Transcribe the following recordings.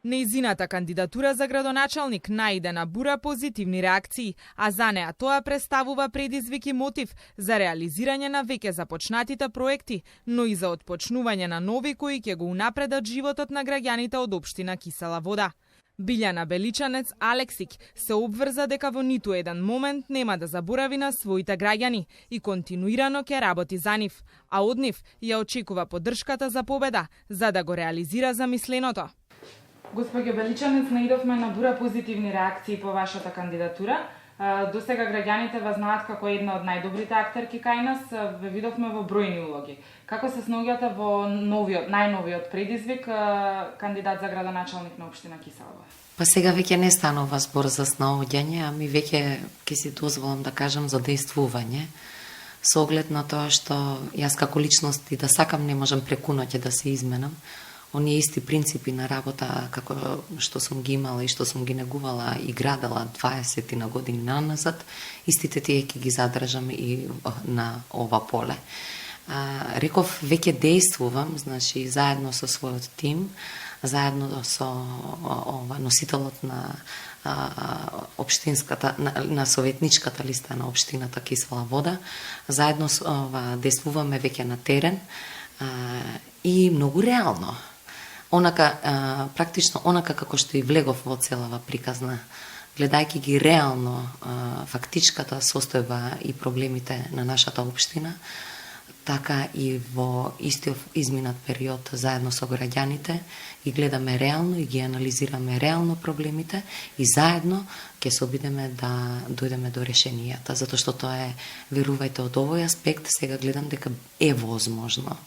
Нејзината кандидатура за градоначалник најде на бура позитивни реакции, а за неа тоа представува предизвик и мотив за реализирање на веќе започнатите проекти, но и за отпочнување на нови кои ќе го унапредат животот на граѓаните од општина Кисела Вода. Билјана Беличанец Алексик се обврза дека во ниту еден момент нема да заборави на своите граѓани и континуирано ќе работи за нив, а од нив ја очекува поддршката за победа, за да го реализира замисленото. Госпоѓо Беличанец, наидовме на бура позитивни реакции по вашата кандидатура. До сега граѓаните вас знаат како една од најдобрите актерки кај нас, ве видовме во бројни улоги. Како се снаоѓате во најновиот предизвик, кандидат за градоначалник на општина Кисела Вода? Па сега веќе не станува збор за снаоѓање, ами веќе ќе си дозволам да кажам за действување. Со оглед на тоа што јас како личност и да сакам не можам преку ноќе да се изменам. Оние исти принципи на работа како што сум ги имала и што сум ги негувала и градела 20 на години наназад, истите тие ќе ги задржам и на ова поле. Реков, веќе действувам, значи заедно со својот тим, заедно со носителот на општинската на советничката листа на општината Кисела Вода, заедно действуваме веќе на терен и многу реално. Практично онака како што и влегов во целава приказна, гледајќи ги реално фактичката состојба и проблемите на нашата општина, така и во истиот изминат период заедно со граѓаните и гледаме реално и ги анализираме реално проблемите и заедно ќе се обидеме да дојдеме до решенијата, затоа што тоа е, верувајте, од овој аспект сега гледам дека е возможно.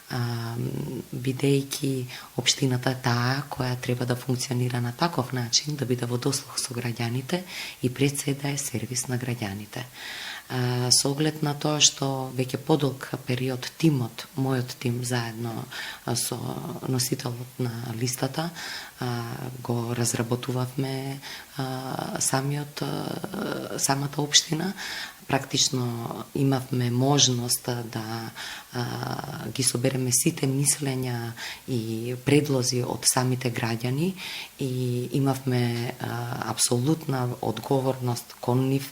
Бидејќи општината е таа која треба да функционира на таков начин, да биде во дослух со граѓаните и пред се да е сервис на граѓаните. Со оглед на тоа што веќе подолг период тимот, мојот тим заедно со носителот на листата, го разработувавме самата општина. Практично имавме можност да ги собереме сите мислења и предлози од самите граѓани и имавме апсолутна одговорност кон нив,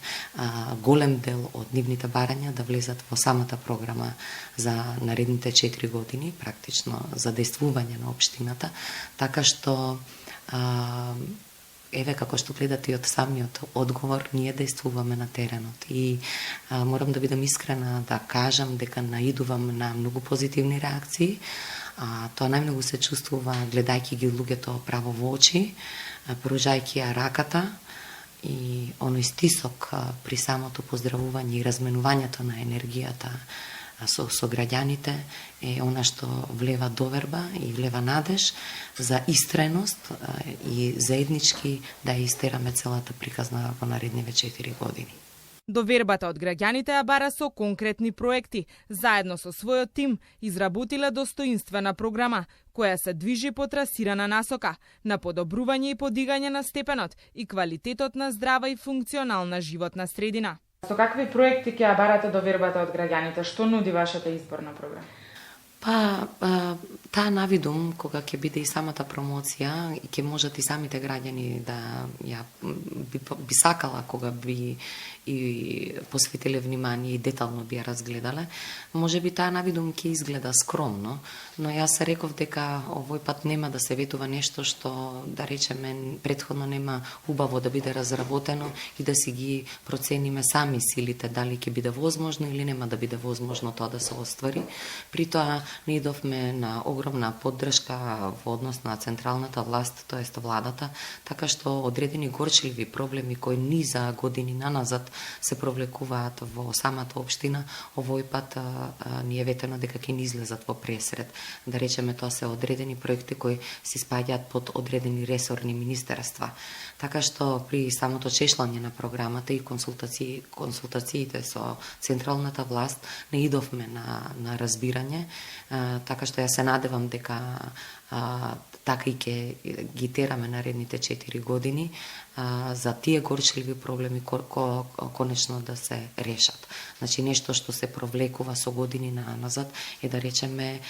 голем дел од нивните барања да влезат во самата програма за наредните 4 години, практично за действување на општината, така што еве како што гледате и од самиот одговор, ние действуваме на теренот и морам да бидам искрена да кажам дека наидувам на многу позитивни реакции. Тоа најмногу се чувствува гледајќи ги луѓето право во очи, пружајќи ја раката и оној стисок при самото поздравување и разменувањето на енергијата со граѓаните е она што влева доверба и влева надеж за истреност и заеднички да ја истераме целата приказна во наредниве 4 години. Довербата од граѓаните ја бара со конкретни проекти. Заедно со својот тим изработиле достоинствена програма, која се движи по трасирана насока на подобрување и подигање на степенот и квалитетот на здрава и функционална животна средина. Со какви проекти ќе ја барате довербата од граѓаните? Што нуди вашата изборна програма? Таа навидум, кога ќе биде и самата промоција, и ќе можат и самите граѓани да ја би сакала кога би и посветиле внимание и детално би ја разгледале, може би таа навидум ќе изгледа скромно, но јас реков дека овој пат нема да се ветува нешто што, да речеме, предходно нема убаво да биде разработено и да си ги процениме сами силите, дали ќе биде возможно или нема да биде возможно тоа да се оствари. При тоа не идовме на огромна поддршка во однос на централната власт, тоест владата, така што одредени горчливи проблеми кои низа години наназад се провлекуваат во самата општина, овој пат ни е ветено дека ќе ни излезат во пресред. Да речеме, тоа се одредени проекти кои се спаѓаат под одредени ресорни министерства. Така што при самото чешлање на програмата и консултациите со централната власт не идовме на разбирање, така што ја се надевам дека така и ќе ги тераме наредните 4 години за тие горчливи проблеми конечно да се решат. Значи нешто што се провлекува со години назад е, да речеме,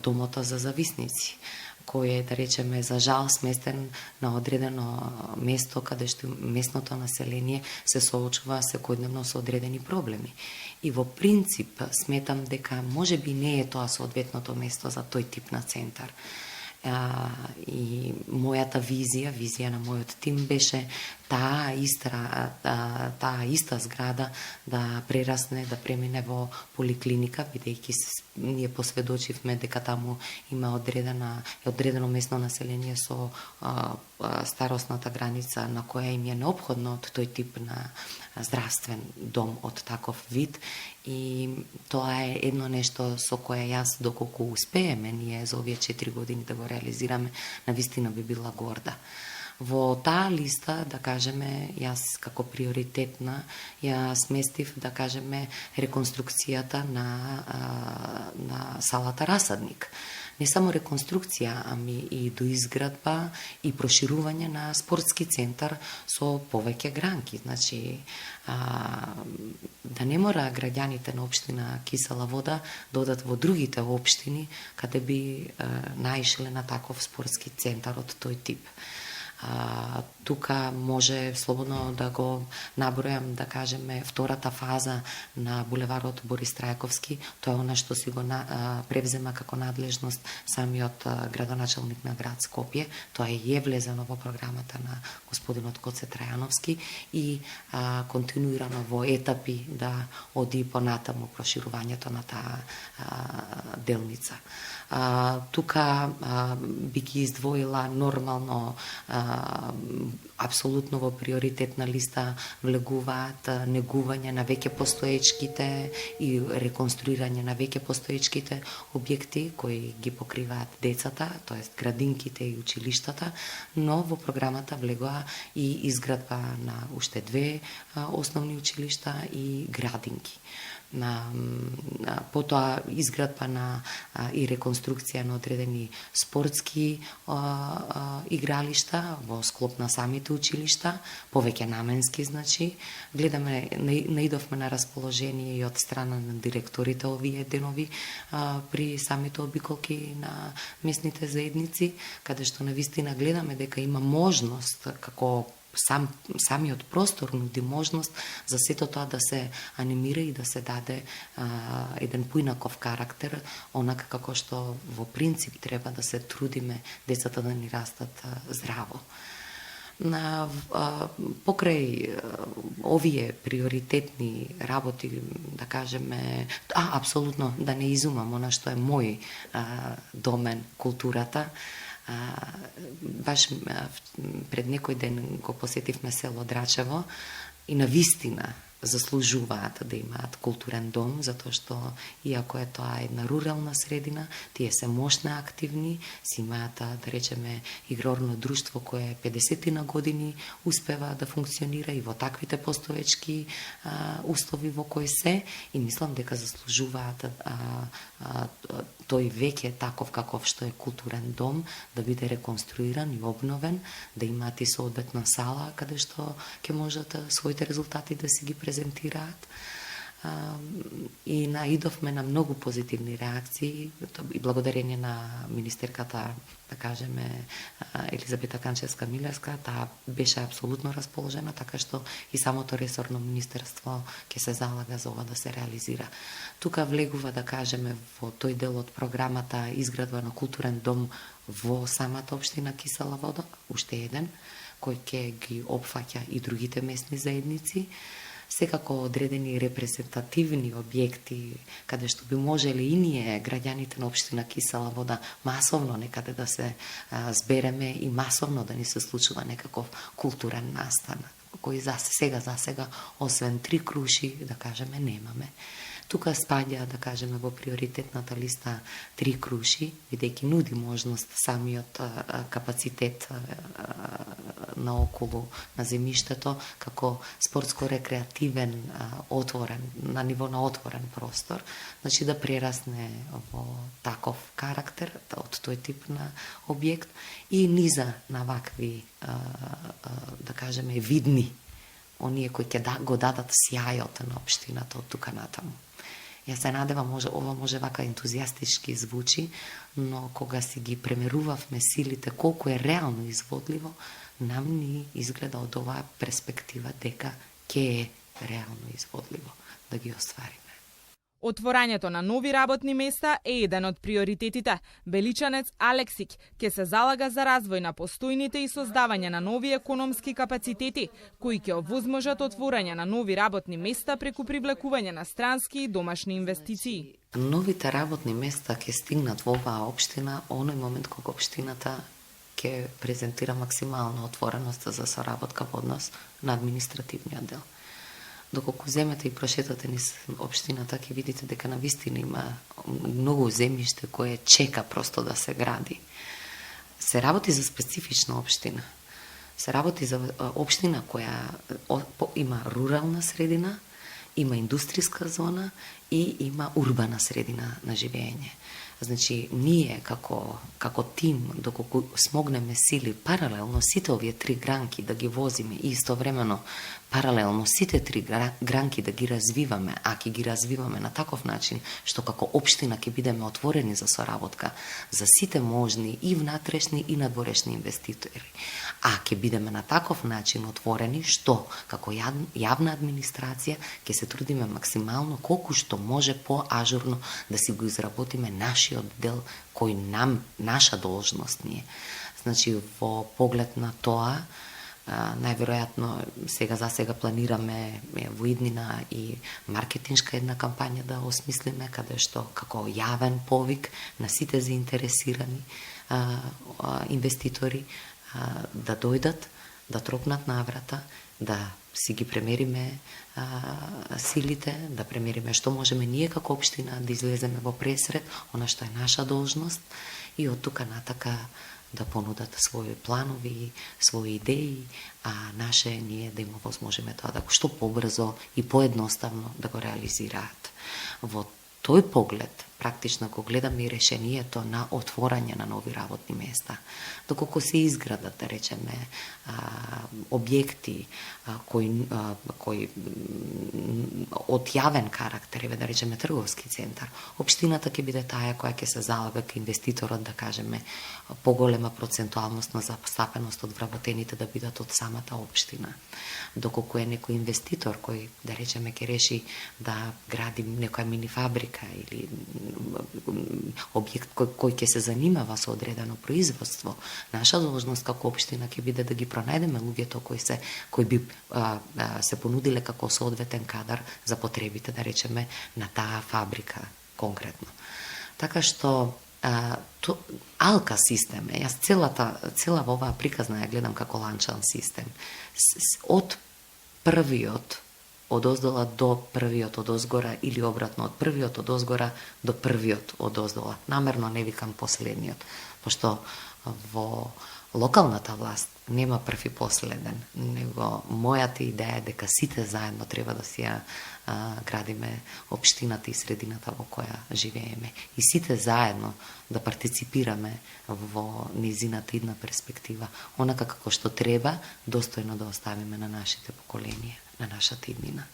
домота за зависници. кој е, да речеме, за жал сместен на одредено место каде што местното население се соочува секојдневно со одредени проблеми. И во принцип сметам дека можеби не е тоа соодветното место за тој тип на центар. И мојата визија на мојот тим беше таа иста зграда да прерасне, да премине во поликлиника, бидејќи ние посведочивме дека таму има одредено местно население со старосната граница на која им е неопходно од тој тип на здравствен дом од таков вид. И тоа е едно нешто со кое јас, доколку успееме ние за овие 4 години да го реализираме, навистина би била горда. Во таа листа, да кажеме, јас како приоритетна ја сместив, да кажеме, реконструкцијата на салата Расадник. Не само реконструкција, ами и доизградба и проширување на спортски центар со повеќе гранки. Значи, да не мора граѓаните на општина Кисела Вода да одат во другите општини каде би наишле на таков спортски центар од тој тип. Тука може слободно да го набројам, да кажеме, втората фаза на булеварот Борис Трајковски. Тоа е она што си го превзема како надлежност самиот градоначалник на град Скопје. Тоа е влезено во програмата на господинот Коце Трајановски и континуирано во етапи да оди понатаму проширувањето на таа делница. Тука би ги издвоила нормално, апсолутно во приоритетна листа влегуваат негување на веќе постоечките и реконструирање на веќе постоечките објекти кои ги покриваат децата, тоест градинките и училиштата, но во програмата влегува и изградба на уште 2 основни училишта и градинки. Потоа изградба и реконструкција на одредени спортски игралишта во склоп на самите училишта, повеќе наменски, значи. Гледаме, наидовме на расположение и од страна на директорите овие денови при самите обиколки на местните заедници, каде што навистина гледаме дека има можност, како самиот простор нуди можност за сето тоа да се анимира и да се даде еден поинаков карактер, онака како што во принцип треба да се трудиме децата да ни растат здраво. Покрај овие приоритетни работи, да кажеме, апсолутно да не изумам она што е мој домен, културата. Баш пред некој ден го посетивме село Драчево и навистина заслужуваат да имаат културен дом, затоа што, иако е тоа една рурална средина, тие се мощно активни, си имаат, да речеме, игрорно друштво кое 50 на години успева да функционира и во таквите постоечки услови во кои се, и мислам дека заслужуваат тој веќе таков каков што е културен дом, да биде реконструиран и обновен, да имаат и соодветна сала каде што ќе можат своите резултати да си ги презентираат. И наидовме на многу позитивни реакции и благодарение на министерката, да кажеме, Елизабета Канчевска-Милевска, таа беше апсолутно расположена, така што и самото ресорно министерство ќе се залага за ова да се реализира. Тука влегува, да кажеме, во тој дел од програмата изградба на културен дом во самата општина Кисела Вода, уште еден, кој ќе ги опфаќа и другите местни заедници. Секако одредени репрезентативни објекти, каде што би можеле и ние, граѓаните на општина Кисела Вода, масовно некаде да се збереме и масовно да ни се случува некаков културен настан, кој за сега, освен 3 круши, да кажеме, немаме. Тука спаѓа, да кажеме, во приоритетната листа 3 круши, бидејќи нуди можност самиот капацитет наоколу на земјиштето како спортско-рекреативен отворен, на ниво на отворен простор, значи да прерасне во таков карактер, од тој тип на објект и низа на вакви, да кажеме, видни, оние кои ќе го дадат сјајот на општината од тука натаму. Јас се надевам, ова може вака ентузијастички звучи, но кога си ги премерувавме силите колку е реално изводливо, нам ни изгледа од оваа перспектива дека ќе е реално изводливо да ги оствариме. Отворањето на нови работни места е еден од приоритетите. Беличанец Алексик ќе се залага за развој на постојните и создавање на нови економски капацитети, кои ќе овозможат отворање на нови работни места преку привлекување на странски и домашни инвестиции. Новите работни места ќе стигнат во оваа општина оној момент кога општината ќе презентира максимална отвореност за соработка во однос на административниот дел. Доколку земете и прошетате низ општината, ќе видите дека навистина има многу земјиште кое чека просто да се гради. Се работи за специфична општина. Се работи за општина која има рурална средина, има индустријска зона и има урбана средина на живење. Значи, ние како тим, доколку смогнеме сили паралелно сите овие три гранки да ги возиме и истовремено паралелно сите три гранки да ги развиваме, а ќе ги развиваме на таков начин што како општина ќе бидеме отворени за соработка за сите можни и внатрешни и надворешни инвеститори. А ќе бидеме на таков начин отворени што како јавна администрација ќе се трудиме максимално колку што може поажурно да си го изработиме нашиот дел кој наша должност ни е. Значи во поглед на тоа најверојатно сега планираме во иднина и маркетиншка една кампања да осмислиме, каде што како јавен повик на сите заинтересирани инвеститори да дојдат, да тропнат на врата, да си ги премериме силите, да премериме што можеме ние како општина да излеземе во пресред, она што е наша должност и од тука натака да понудат своји планови, своји идеи, а наше ние да им овозможиме тоа да што побрзо и поедноставно да го реализираат. Во тој поглед, практично, ако гледаме и решението на отворање на нови работни места, доколку се изградат, да речеме, објекти кои од јавен карактер, да речеме трговски центар, општината ќе биде таа која ќе се залага кај инвеститорот, да кажеме, поголема процентуалност на застапеност од вработените да бидат од самата општина. Доколку е некој инвеститор кој, да речеме, ќе реши да гради некоја мини фабрика или објект кој ќе се занимава со одредено производство, наша должност како општина ќе биде да ги пронајдеме луѓето кои би се понудиле како соодветен кадар за потребите, да речеме, на таа фабрика конкретно. Така што алка систем е, јас цела оваа приказна ја гледам како ланчан систем. Од првиот од оздола до првиот од озгора или обратно од првиот од озгора до првиот од оздола. Намерно не викам последниот, пошто во локалната власт нема прв и последен, него мојата идеја е дека сите заедно треба да си ја градиме општината и средината во која живееме и сите заедно да партиципираме во низината идна перспектива, онака како што треба достојно да оставиме на нашите поколенија, на нашата иднина.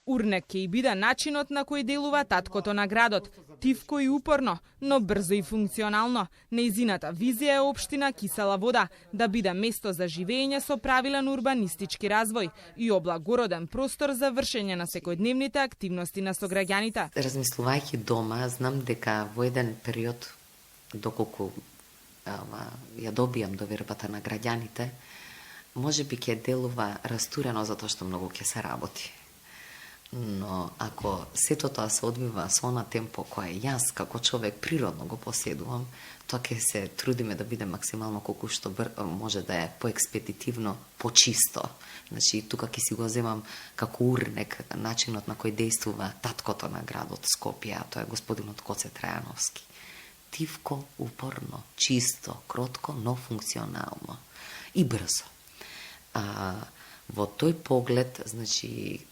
Урнек ќе и биде начинот на кој делува таткото на градот, тивко и упорно, но брзо и функционално. Нејзината визија е општина Кисела вода, да биде место за живење со правилен урбанистички развој и облагороден простор за вршење на секојдневните активности на сограѓаните. Размислувајќи дома, знам дека во еден период, доколку ја добијам довербата на граѓаните, можеби ќе делува растурено затоа што многу ќе се работи. Но ако сето тоа се одвива со она темпо кое јас како човек природно го поседувам, тоа ќе се трудиме да биде максимално колку што може да е поекспедитивно, почисто. Значи, тука ќе си го земам како урнек начинот на кој действува таткото на градот Скопје, а тоа е господинот Коце Трајановски. Тивко, упорно, чисто, кротко, но функционално и брзо. Во тој поглед, значи,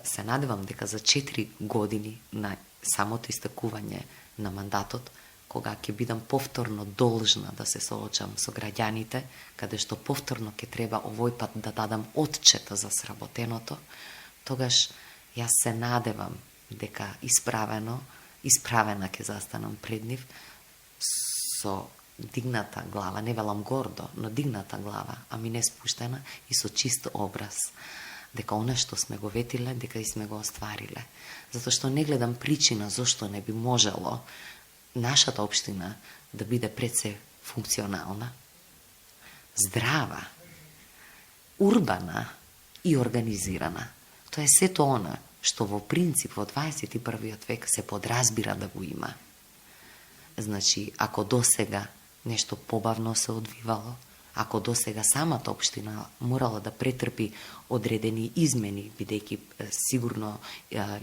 се надевам дека за 4 години на самото истекување на мандатот, кога ќе бидам повторно должна да се соочам со граѓаните, каде што повторно ќе треба овој пат да дадам отчета за сработеното, тогаш јас се надевам дека исправена ќе застанам пред нив со дигната глава, не велам гордо, но дигната глава, ами не спуштена и со чист образ. Дека она што сме го ветиле, дека и сме го оствариле. Затоа што не гледам причина зошто не би можело нашата општина да биде пред се функционална, здрава, урбана и организирана. Тоа е сето она што во принцип во 21. век се подразбира да го има. Значи, ако досега нешто побавно се одвивало, ако досега самата општина морала да претрпи одредени измени, бидејќи сигурно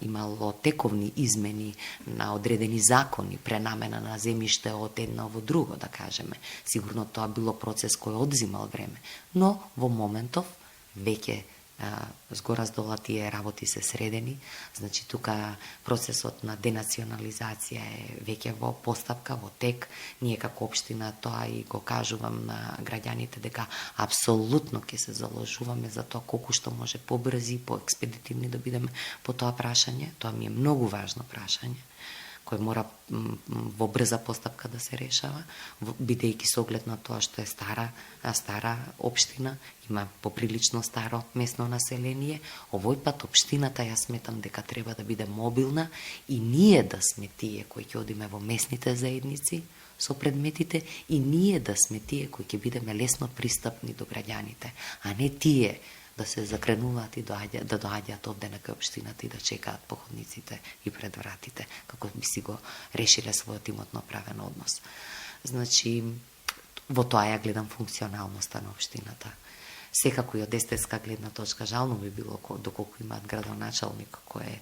имало тековни измени на одредени закони, пренамена на земјиште од едно во друго, да кажеме. Сигурно тоа било процес кој одзимал време. Но во моментов веќе згора дола тие работи се средени, значи тука процесот на денационализација е веќе во постапка, во тек. Ние како општина тоа и го кажувам на граѓаните дека апсолутно ќе се заложуваме за тоа колку што може побрзи, поекспедитивни да бидеме по тоа прашање. Тоа ми е многу важно прашање кој мора во брза постапка да се решава, бидејќи со оглед на тоа што е стара општина, има поприлично старо местно население. Овој пат општината ја сметам дека треба да биде мобилна и ние да сме тие кои ќе одиме во местните заедници со предметите и ние да сме тие кои ќе бидеме лесно пристапни до граѓаните, а не тие да се закренуваат и да доаѓаат овде на општината и да чекаат по ходниците и пред вратите, како би си го решиле својот имотно правен однос. Значи, во тоа ја гледам функционалноста на општината. Секако и од естетска гледна точка жално би било доколку имаат градоначалник кој е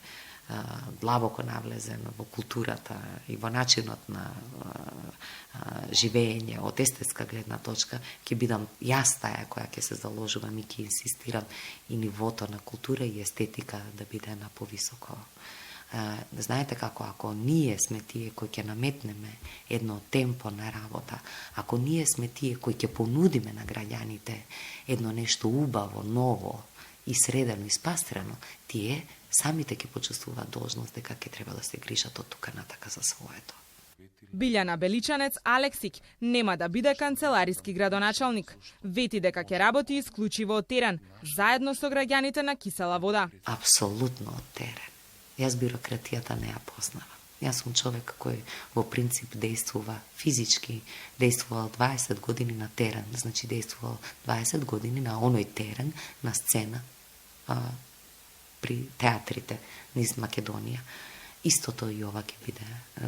длабоко навлезен во културата и во начинот на живење од естетска гледна точка, ќе бидам јас таа која ќе се заложувам и ќе инсистирам и нивото на култура и естетика да биде на повисоко. Знаете како, ако ние сме тие кои ќе наметнеме едно темпо на работа, ако ние сме тие кои ќе понудиме на граѓаните едно нешто убаво, ново и средено и спастрено, тие самите ќе почувствуваат должност дека ќе треба да се грижат од тука натака за своето. Билјана Беличанец Алексик нема да биде канцелариски градоначалник. Вети дека ќе работи исклучиво од терен, заедно со граѓаните на Кисела вода. Апсолутно од терен. Јас бирократијата не ја познавам. Јас сум човек кој во принцип действува физички, действувал 20 години на терен, значи действувал 20 години на оној терен, на сцена, при театрите низ Македонија. Истото и ова ќе биде,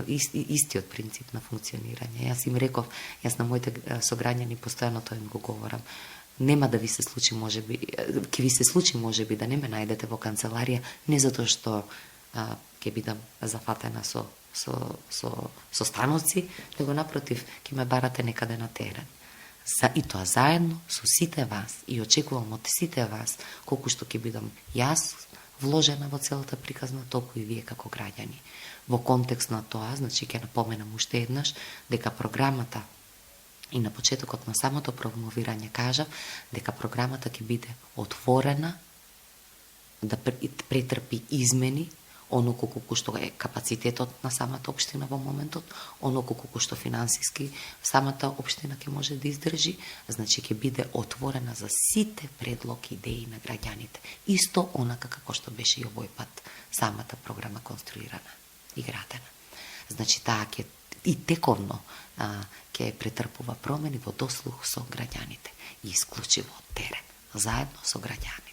истиот принцип на функционирање. Јас им реков, јас на моите сограѓани постојано тоа им го говорам. Нема да ви се случи можеби, ќе ви се случи можеби да не ме најдете во канцеларија, не затоа што ќе бидам зафатена со станоци, него напротив, ќе ме барате некаде на терен. И тоа заедно со сите вас и очекувам од сите вас колку што ќе бидам јас вложена во целата приказна, толку и вие како граѓани. Во контекст на тоа, значи ќе напоменам уште еднаш дека програмата и на почетокот на самото промовирање кажав дека програмата ќе биде отворена да претрпи измени оноку колку што е капацитетот на самата општина во моментот, оноку колку што финансиски самата општина ќе може да издржи, значи ќе биде отворена за сите предлоги, идеи на граѓаните. Исто онака како што беше и овој пат самата програма конструирана и градена. Значи таа ќе и тековно ќе претрпува промени во дослух со граѓаните и исклучиво од терен, заедно со граѓаните.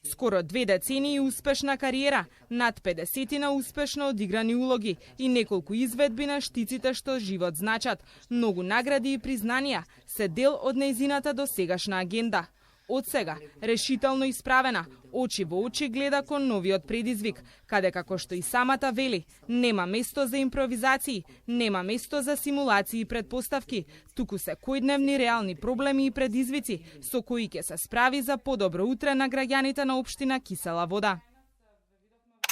Скоро 2 децении успешна кариера, над 50 успешно одиграни улоги и неколку изведби на штиците што живот значат. Многу награди и признанија се дел од нејзината досегашна агенда. Од сега, решително исправена, очи во очи гледа кон новиот предизвик, каде како што и самата вели, нема место за импровизации, нема место за симулации и предпоставки, туку се којдневни реални проблеми и предизвици со кои ќе се справи за подобро утре на граѓаните на општина Кисела вода.